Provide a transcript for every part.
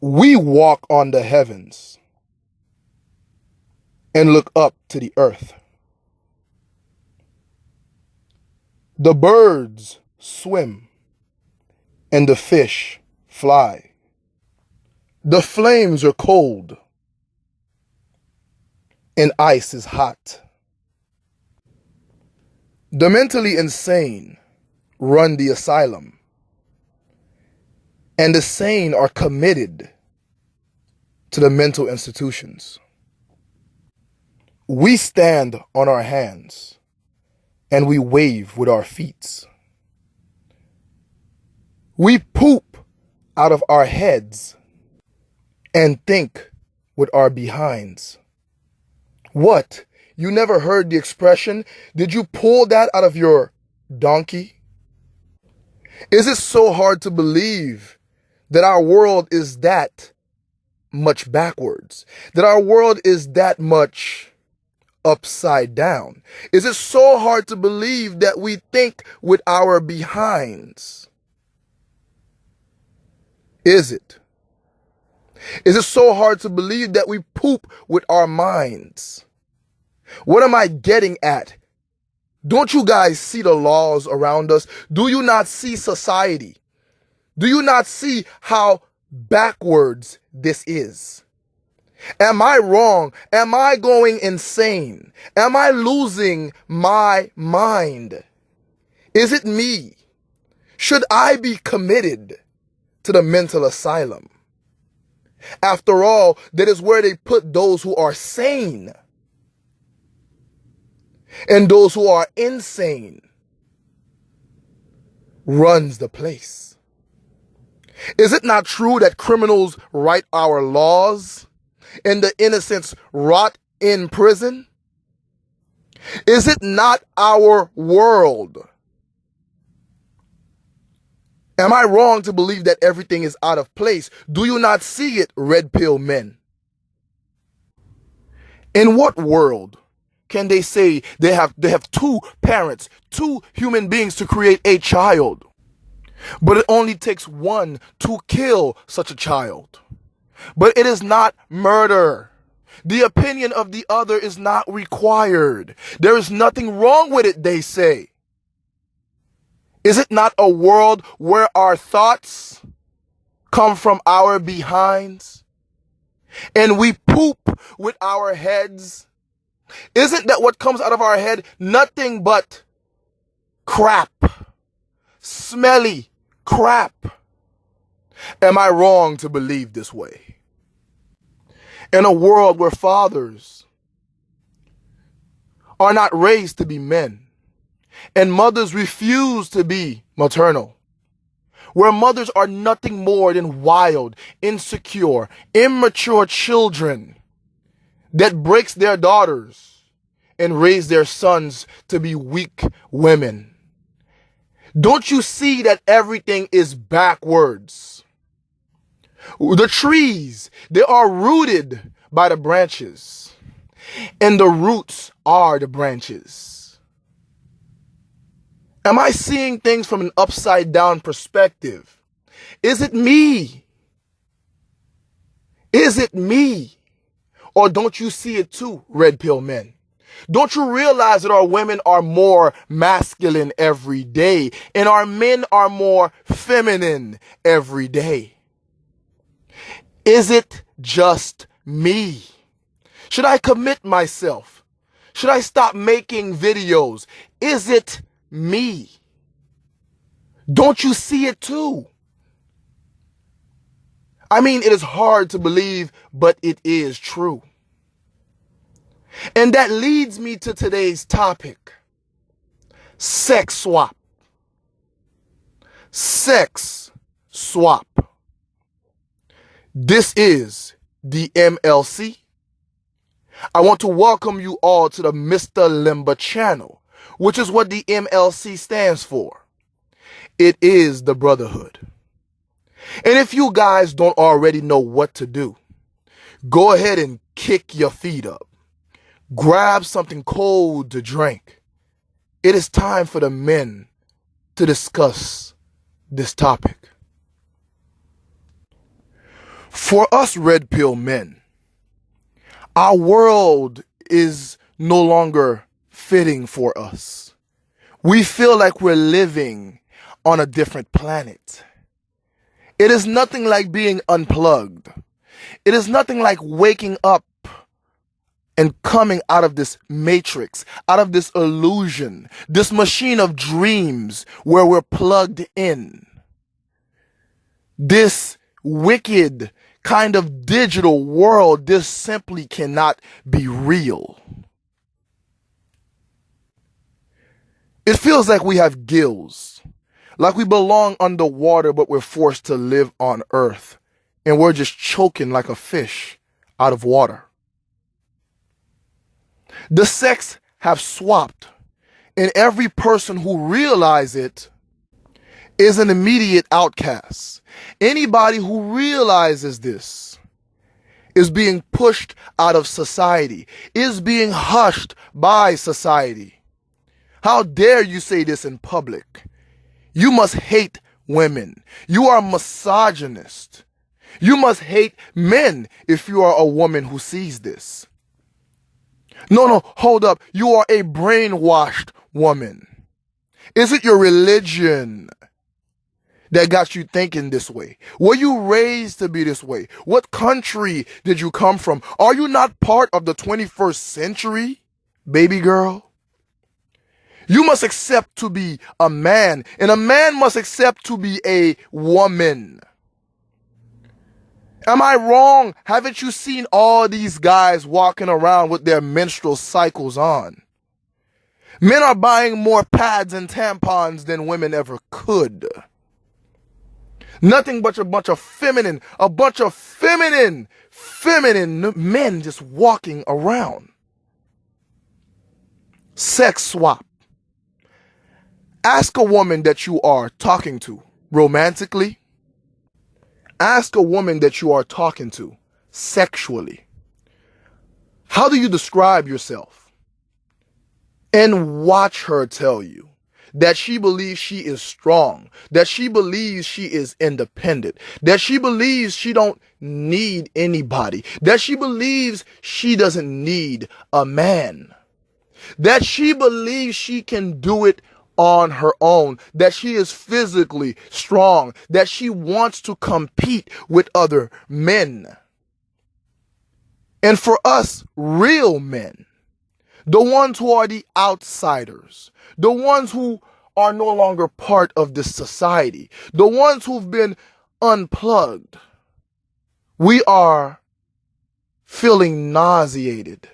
We walk on the heavens and look up to the earth. The birds swim and the fish fly. The flames are cold and ice is hot. The mentally insane run the asylum, and the sane are committed to the mental institutions. We stand on our hands and we wave with our feet. We poop out of our heads and think with our behinds. What? You never heard the expression? Did you pull that out of your donkey? Is it so hard to believe that our world is that much backwards? That our world is that much upside down? Is it so hard to believe that we think with our behinds? Is it? Is it so hard to believe that we poop with our minds? What am I getting at? Don't you guys see the laws around us? Do you not see society? Do you not see how backwards this is? Am I wrong? Am I going insane? Am I losing my mind? Is it me? Should I be committed to the mental asylum? After all, that is where they put those who are sane. And those who are insane runs the place. Is it not true that criminals write our laws and the innocents rot in prison? Is it not our world? Am I wrong to believe that everything is out of place? Do you not see it, red pill men? In what world can they say they have two parents, two human beings to create a child, but it only takes one to kill such a child? But it is not murder. The opinion of the other is not required. There is nothing wrong with it, they say. Is it not a world where our thoughts come from our behinds and we poop with our heads? Isn't that what comes out of our head? Nothing but crap. Smelly crap. Am I wrong to believe this way? In a world where fathers are not raised to be men and mothers refuse to be maternal, where mothers are nothing more than wild, insecure, immature children that breaks their daughters and raise their sons to be weak women. Don't you see that everything is backwards? The trees, they are rooted by the branches, and the roots are the branches. Am I seeing things from an upside down perspective? Is it me? Is it me? Or don't you see it too, red pill men? Don't you realize that our women are more masculine every day and our men are more feminine every day? Is it just me? Should I commit myself? Should I stop making videos? Is it me? Don't you see it too? I mean, it is hard to believe, but it is true. And that leads me to today's topic. Sex swap. Sex swap. This is the MLC. I want to welcome you all to the Mr. Limber channel, which is what the MLC stands for. It is the brotherhood. And if you guys don't already know what to do, go ahead and kick your feet up. Grab something cold to drink. It is time for the men to discuss this topic. For us red pill men, our world is no longer fitting for us. We feel like we're living on a different planet. It is nothing like being unplugged. It is nothing like waking up and coming out of this matrix, out of this illusion, this machine of dreams where we're plugged in. This wicked kind of digital world, this simply cannot be real. It feels like we have gills, like we belong underwater, but we're forced to live on earth, and we're just choking like a fish out of water. The sex have swapped, and every person who realizes it is an immediate outcast. Anybody who realizes this is being pushed out of society, is being hushed by society. How dare you say this in public? You must hate women. You are misogynist. You must hate men if you are a woman who sees this. No, hold up. You are a brainwashed woman. Is it your religion that got you thinking this way? Were you raised to be this way? What country did you come from? Are you not part of the 21st century, baby girl? You must accept to be a man, and a man must accept to be a woman. Am I wrong? Haven't you seen all these guys walking around with their menstrual cycles on? Men are buying more pads and tampons than women ever could. Nothing but a bunch of feminine men just walking around. Sex swap. Ask a woman that you are talking to romantically. Ask a woman that you are talking to sexually. How do you describe yourself? And watch her tell you that she believes she is strong, that she believes she is independent, that she believes she don't need anybody, that she believes she doesn't need a man, that she believes she can do it on her own, that she is physically strong, that she wants to compete with other men. And for us real men, the ones who are the outsiders, the ones who are no longer part of this society, the ones who've been unplugged, we are feeling nauseated,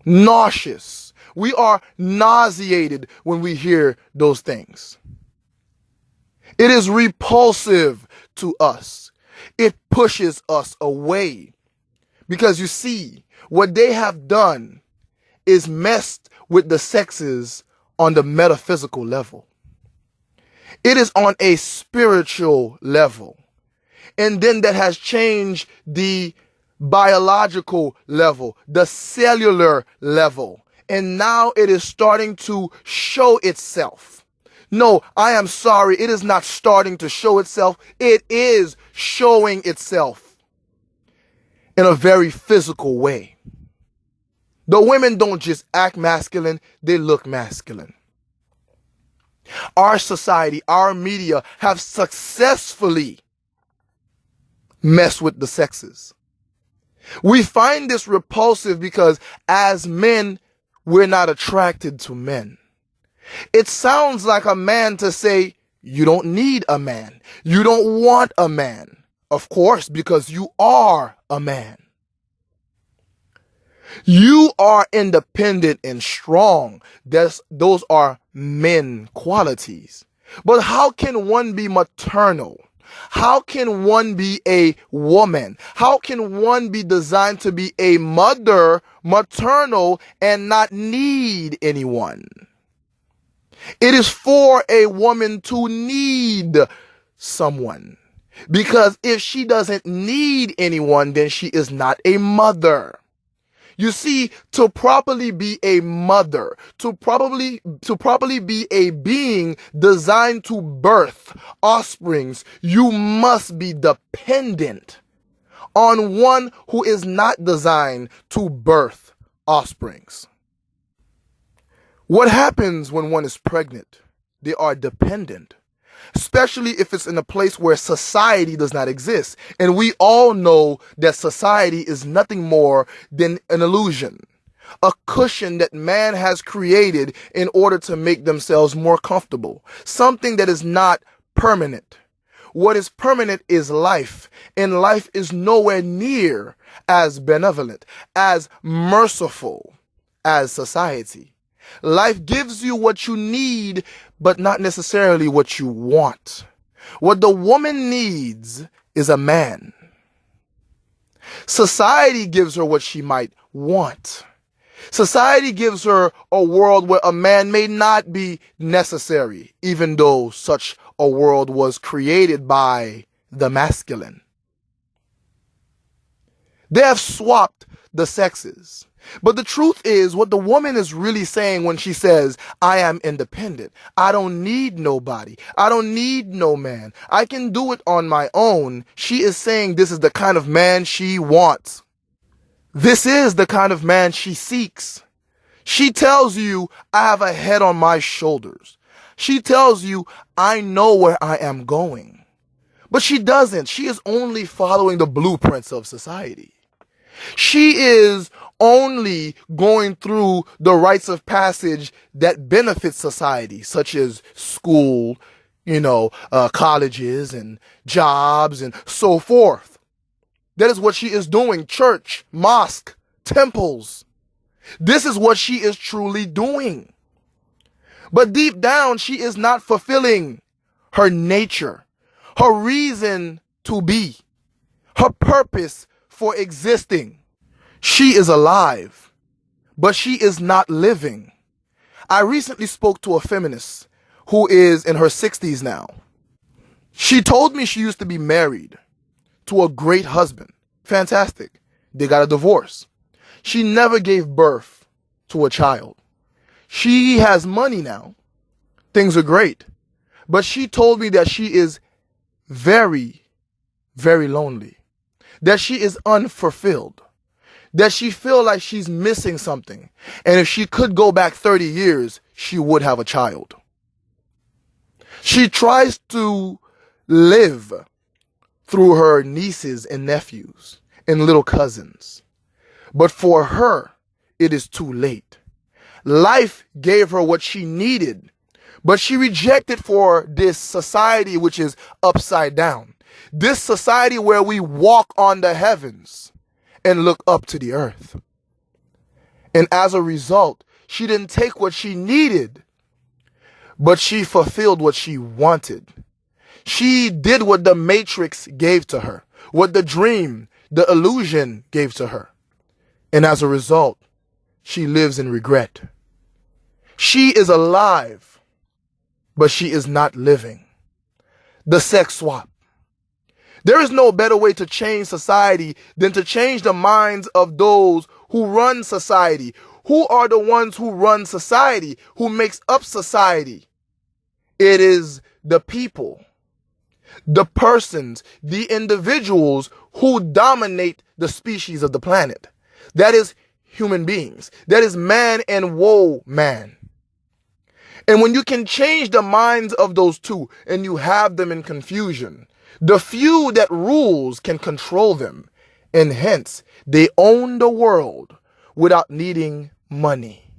nauseous. We are nauseated when we hear those things. It is repulsive to us. It pushes us away. Because you see, what they have done is messed with the sexes on the metaphysical level. It is on a spiritual level. And then that has changed the biological level, the cellular level. And now it is starting to show itself. No, I am sorry. It is not starting to show itself. It is showing itself in a very physical way. The women don't just act masculine, they look masculine. Our society, our media have successfully messed with the sexes. We find this repulsive because as men, we're not attracted to men. It sounds like a man to say, you don't need a man. You don't want a man. Of course, because you are a man. You are independent and strong. Those are men qualities. But how can one be maternal? How can one be a woman? How can one be designed to be a mother, maternal, and not need anyone? It is for a woman to need someone. Because if she doesn't need anyone, then she is not a mother. You see, to properly be a mother, to properly be a being designed to birth offsprings, you must be dependent on one who is not designed to birth offsprings. What happens when one is pregnant? They are dependent, especially if it's in a place where society does not exist. And we all know that society is nothing more than an illusion, a cushion that man has created in order to make themselves more comfortable, something that is not permanent. What is permanent is life, and life is nowhere near as benevolent, as merciful as society. Life gives you what you need, but not necessarily what you want. What the woman needs is a man. Society gives her what she might want. Society gives her a world where a man may not be necessary, even though such a world was created by the masculine. They have swapped the sexes. But the truth is, what the woman is really saying when she says, I am independent, I don't need nobody, I don't need no man, I can do it on my own, she is saying this is the kind of man she wants. This is the kind of man she seeks. She tells you, I have a head on my shoulders. She tells you, I know where I am going. But she doesn't. She is only following the blueprints of society. She is only going through the rites of passage that benefit society, such as school, colleges and jobs and so forth. That is what she is doing. Church, mosque, temples. This is what she is truly doing. But deep down, she is not fulfilling her nature, her reason to be, her purpose for existing. She is alive, but she is not living. I recently spoke to a feminist who is in her 60s now. She told me she used to be married to a great husband. Fantastic. They got a divorce. She never gave birth to a child. She has money now. Things are great. But she told me that she is very, very lonely. That she is unfulfilled. That she feels like she's missing something. And if she could go back 30 years, she would have a child. She tries to live through her nieces and nephews and little cousins. But for her, it is too late. Life gave her what she needed, but she rejected for this society which is upside down. This society where we walk on the heavens and look up to the earth. And as a result, she didn't take what she needed, but she fulfilled what she wanted. She did what the matrix gave to her, what the dream, the illusion gave to her. And as a result, she lives in regret. She is alive, but she is not living. The sex swap. There is no better way to change society than to change the minds of those who run society. Who are the ones who run society, who makes up society? It is the people, the persons, the individuals who dominate the species of the planet. That is human beings. That is man and woe man. And when you can change the minds of those two and you have them in confusion, the few that rules can control them, and hence they own the world without needing money.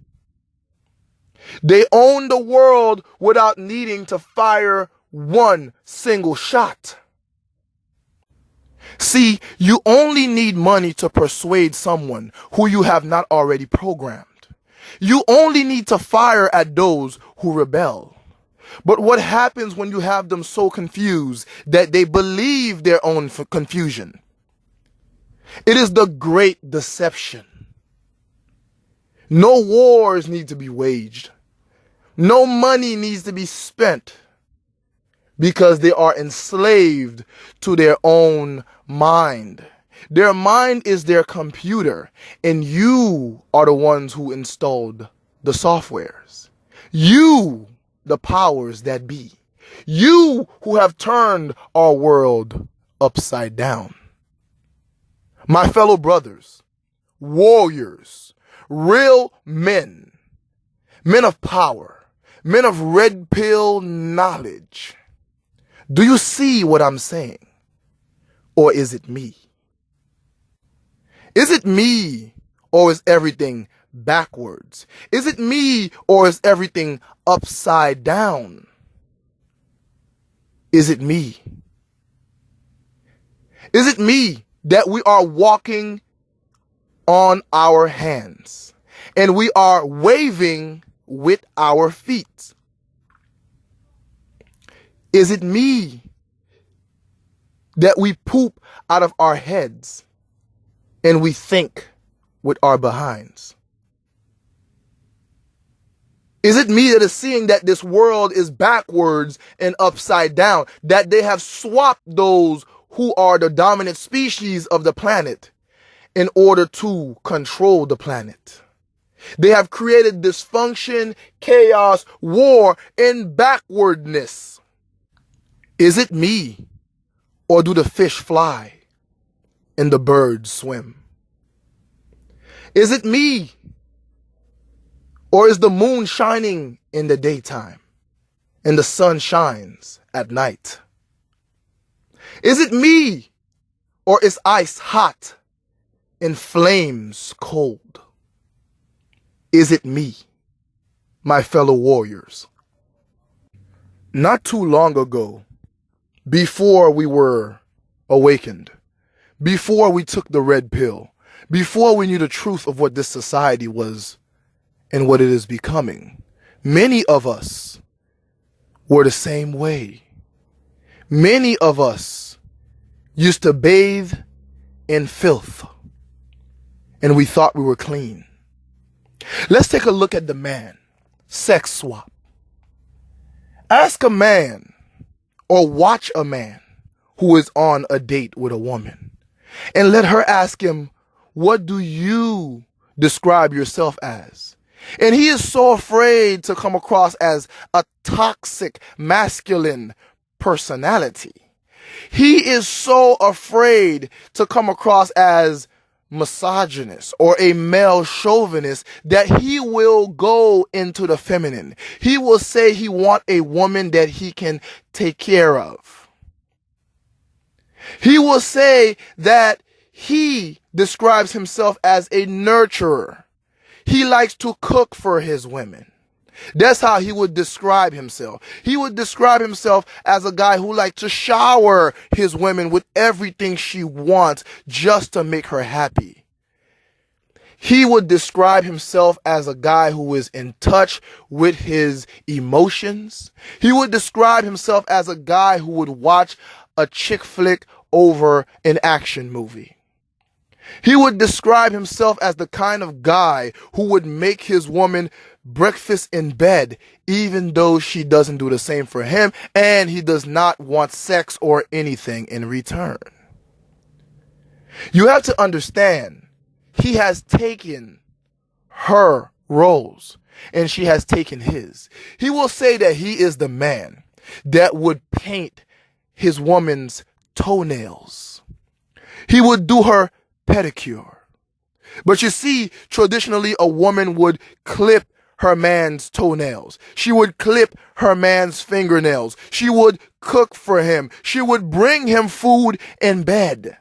They own the world without needing to fire one single shot. See, you only need money to persuade someone who you have not already programmed. You only need to fire at those who rebel. But what happens when you have them so confused that they believe their own confusion? It is the great deception. No wars need to be waged. No money needs to be spent because they are enslaved to their own mind. Their mind is their computer, and you are the ones who installed the softwares. You, the powers that be. You who have turned our world upside down. My fellow brothers, warriors, real men, men of power, men of red pill knowledge. Do you see what I'm saying? Or is it me? Is it me, or is everything backwards? Is it me, or is everything upside down? Is it me? Is it me that we are walking on our hands and we are waving with our feet? Is it me that we poop out of our heads and we think with our behinds? Is it me that is seeing that this world is backwards and upside down, that they have swapped those who are the dominant species of the planet in order to control the planet? They have created dysfunction, chaos, war, and backwardness. Is it me, or do the fish fly and the birds swim? Is it me, or is the moon shining in the daytime and the sun shines at night? Is it me, or is ice hot and flames cold? Is it me, my fellow warriors? Not too long ago, before we were awakened, before we took the red pill, before we knew the truth of what this society was and what it is becoming, many of us were the same way. Many of us used to bathe in filth, and we thought we were clean. Let's take a look at the man. Sex swap. Ask a man or watch a man who is on a date with a woman and let her ask him, what do you describe yourself as? And he is so afraid to come across as a toxic masculine personality. He is so afraid to come across as misogynist or a male chauvinist that he will go into the feminine. He will say he wants a woman that he can take care of. He will say that he describes himself as a nurturer. He likes to cook for his women. That's how he would describe himself. He would describe himself as a guy who likes to shower his women with everything she wants just to make her happy. He would describe himself as a guy who is in touch with his emotions. He would describe himself as a guy who would watch a chick flick over an action movie. He would describe himself as the kind of guy who would make his woman breakfast in bed, even though she doesn't do the same for him, and he does not want sex or anything in return. You have to understand, he has taken her roles, and she has taken his. He will say that he is the man that would paint his woman's toenails. He would do her pedicure. But you see, traditionally a woman would clip her man's toenails. She would clip her man's fingernails. She would cook for him. She would bring him food in bed.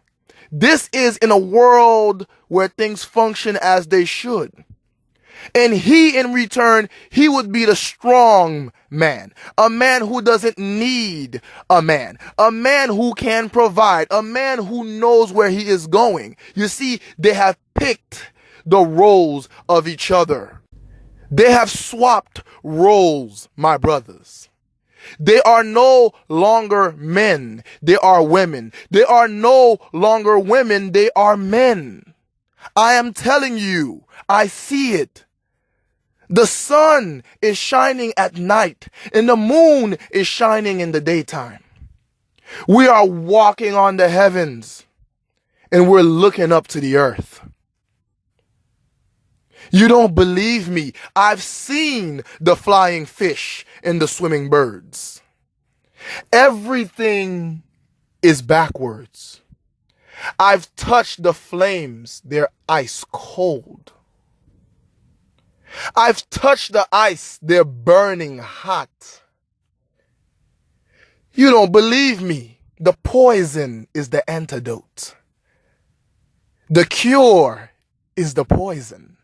This is in a world where things function as they should. And he, in return, he would be the strong man, a man who doesn't need a man who can provide, a man who knows where he is going. You see, they have picked the roles of each other. They have swapped roles, my brothers. They are no longer men, they are women. They are no longer women, they are men. I am telling you, I see it. The sun is shining at night and the moon is shining in the daytime. We are walking on the heavens and we're looking up to the earth. You don't believe me? I've seen the flying fish and the swimming birds. Everything is backwards. I've touched the flames, they're ice cold. I've touched the ice, they're burning hot. You don't believe me? The poison is the antidote. The cure is the poison.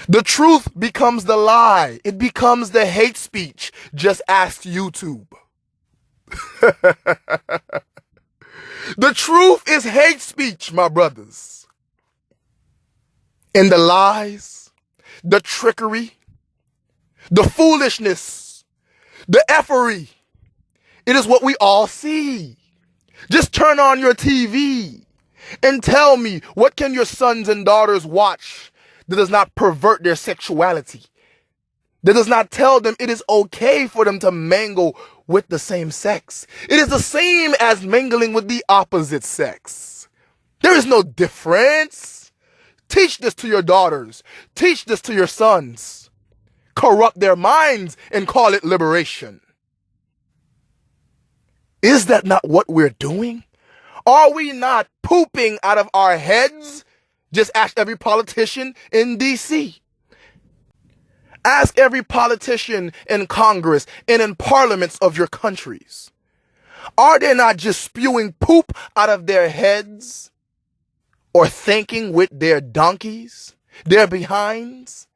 The truth becomes the lie. It becomes the hate speech. Just ask YouTube. The truth is hate speech, my brothers. And the lies, the trickery, the foolishness, the effery, it is what we all see. Just turn on your TV and tell me, what can your sons and daughters watch that does not pervert their sexuality? That does not tell them it is okay for them to mingle with the same sex. It is the same as mingling with the opposite sex. There is no difference. Teach this to your daughters. Teach this to your sons. Corrupt their minds and call it liberation. Is that not what we're doing? Are we not pooping out of our heads? Just ask every politician in DC. Ask every politician in Congress and in parliaments of your countries. Are they not just spewing poop out of their heads? Or thinking with their donkeys, their behinds,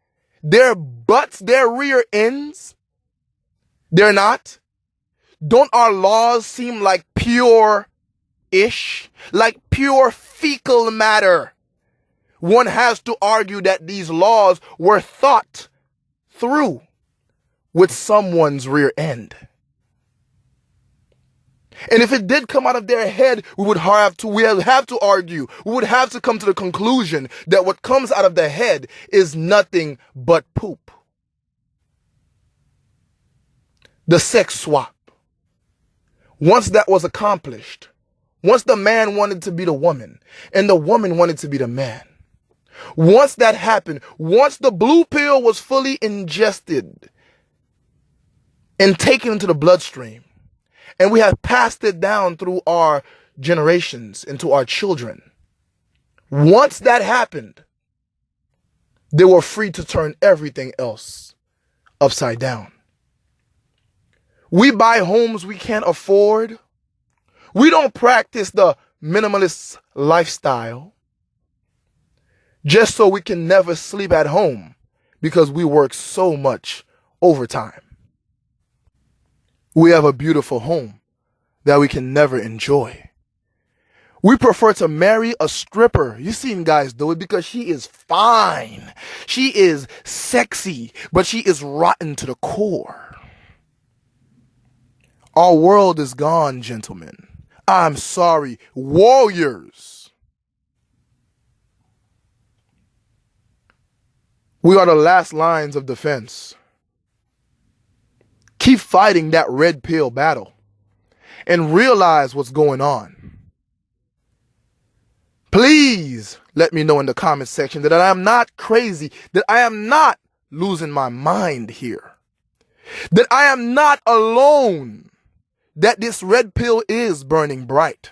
their butts, their rear ends? They're not? Don't our laws seem like pure-ish? Like pure fecal matter? One has to argue that these laws were thought through with someone's rear end. And if it did come out of their head, we would have to argue. We would have to come to the conclusion that what comes out of the head is nothing but poop. The sex swap. Once that was accomplished, once the man wanted to be the woman and the woman wanted to be the man, once that happened, once the blue pill was fully ingested and taken into the bloodstream, and we have passed it down through our generations into our children, once that happened, they were free to turn everything else upside down. We buy homes we can't afford. We don't practice the minimalist lifestyle just so we can never sleep at home because we work so much overtime. We have a beautiful home that we can never enjoy. We prefer to marry a stripper. You've seen guys do it because she is fine. She is sexy, but she is rotten to the core. Our world is gone, gentlemen. I'm sorry, warriors. We are the last lines of defense. Keep fighting that red pill battle and realize what's going on. Please let me know in the comment section that I am not crazy, that I am not losing my mind here, that I am not alone, that this red pill is burning bright.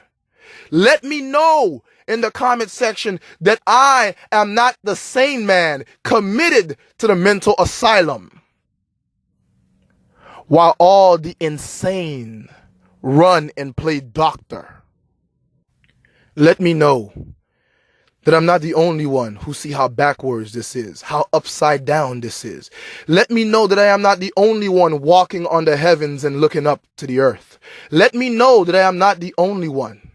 Let me know in the comment section that I am not the sane man committed to the mental asylum, while all the insane run and play doctor. Let me know that I'm not the only one who see how backwards this is, how upside down this is. Let me know that I am not the only one walking on the heavens and looking up to the earth. Let me know that I am not the only one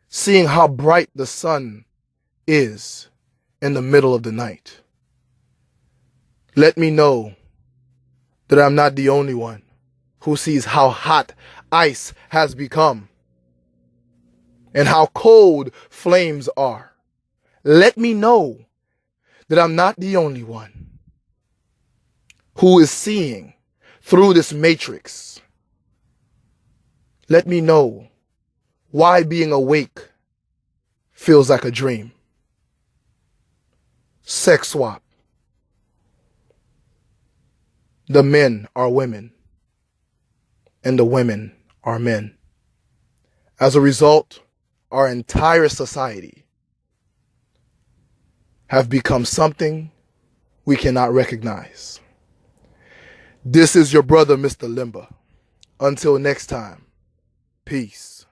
seeing how bright the sun is in the middle of the night. Let me know that I'm not the only one who sees how hot ice has become and how cold flames are. Let me know that I'm not the only one who is seeing through this matrix. Let me know why being awake feels like a dream. Sex swap. The men are women, and the women are men. As a result, our entire society have become something we cannot recognize. This is your brother, Mr. Limba. Until next time, peace.